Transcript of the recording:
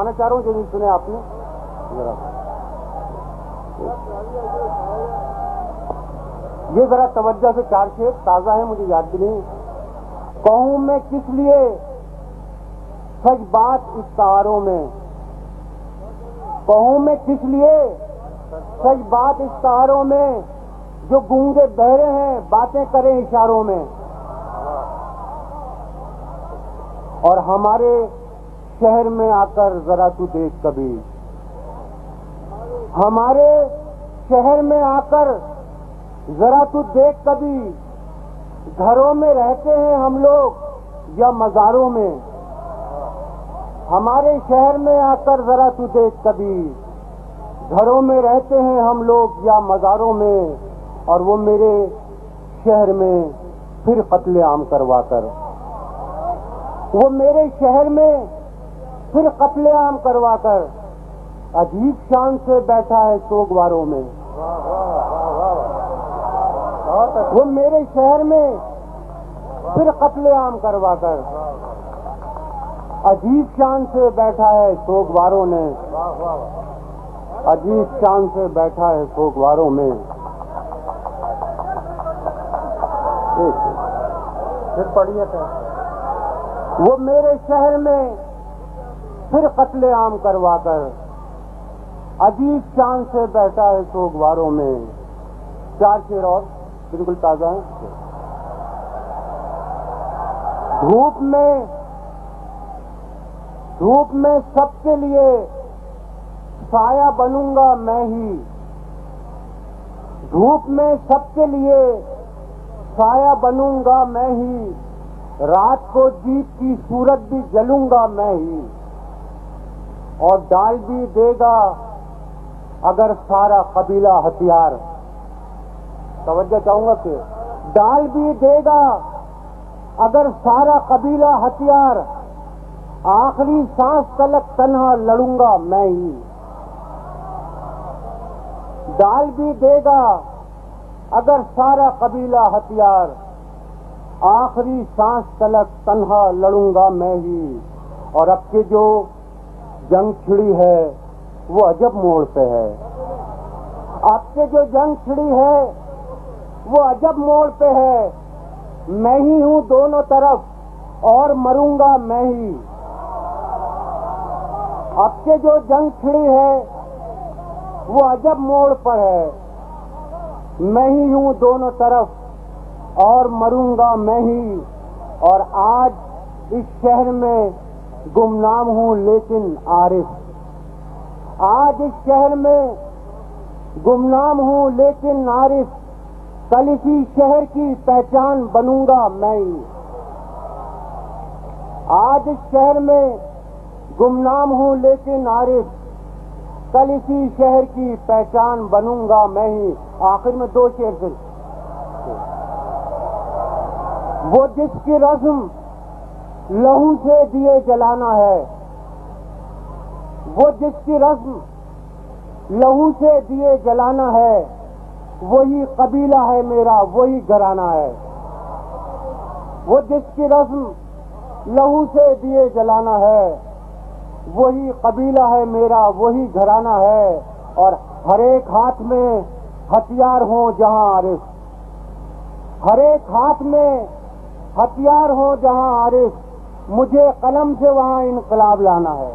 سنانا چاہ رہا ہوں جو نہیں سنے آپ نے. یہ ذرا توجہ سے 4 شعر تازہ ہیں، مجھے یاد بھی نہیں. کہوں میں کس لیے سچ بات استعاروں میں، کہوں میں کس لیے سچ بات استعاروں میں، جو گونگے بہرے ہیں باتیں کریں اشاروں میں. اور ہمارے شہر میں آ کر ذرا تو دیکھ کبھی، ہمارے شہر میں آ کر ذرا تو دیکھ کبھی، گھروں میں رہتے ہیں ہم لوگ یا مزاروں میں. ہمارے شہر میں آ کر ذرا تو دیکھ کبھی، گھروں میں رہتے ہیں ہم لوگ یا مزاروں میں. اور وہ میرے شہر میں پھر قتل عام کروا کر، وہ میرے شہر میں پھر قتل عام کروا کر عجیب شان سے بیٹھا ہے سوگواروں میں. وہ میرے شہر میں پھر قتل عام کروا کر عجیب شان سے بیٹھا ہے سوگواروں نے، عجیب شان سے بیٹھا ہے سوگواروں میں. پھر پڑھیے تھے. وہ میرے شہر میں پھر قتل عام کروا کر عجیب شان سے بیٹھا ہے سوگواروں میں. 4 شعر اور بالکل تازہ ہیں. دھوپ میں سب کے لیے سایہ بنوں گا میں ہی، دھوپ میں سب کے لیے سایہ بنوں گا میں ہی، رات کو جیت کی صورت بھی جلوں گا میں ہی. اور ڈال بھی دے گا اگر سارا قبیلہ ہتھیار، توجہ چاہوں گا کہ ڈال بھی دے گا اگر سارا قبیلہ ہتھیار، آخری سانس تلک تنہا لڑوں گا میں ہی. ڈال بھی دے گا اگر سارا قبیلہ ہتھیار، آخری سانس تلک تنہا لڑوں گا میں ہی. اور اب کے جو جنگ چھڑی ہے وہ عجب موڑ پہ ہے، اب کے جو جنگ چھڑی ہے وہ عجب موڑ پہ ہے. میں ہی ہوں دونوں طرف اور مروں گا میں ہی. اب کے جو جنگ چھڑی ہے وہ عجب موڑ پر ہے، میں ہی ہوں دونوں طرف اور مروں گا میں ہی. اور آج اس شہر میں گمنام ہوں لیکن عارف، آج اس شہر میں گمنام ہوں لیکن عارف، کل اسی شہر کی پہچان بنوں گا میں ہی. آج اس شہر میں گمنام ہوں لیکن عارف، کل اسی شہر کی پہچان بنوں گا میں ہی. آخر میں 2 شعر سے. وہ جس کی رسم لہو سے دیے جلانا ہے، وہ جس کی رسم لہو سے دیے جلانا ہے، وہی قبیلہ ہے میرا وہی گھرانہ ہے. وہ جس کی رسم لہو سے دیے جلانا ہے، وہی قبیلہ ہے میرا وہی گھرانہ ہے. اور ہر ایک ہاتھ میں ہتھیار ہوں جہاں عارف، ہر ایک ہاتھ میں ہتھیار ہوں جہاں عارف، مجھے قلم سے وہاں انقلاب لانا ہے.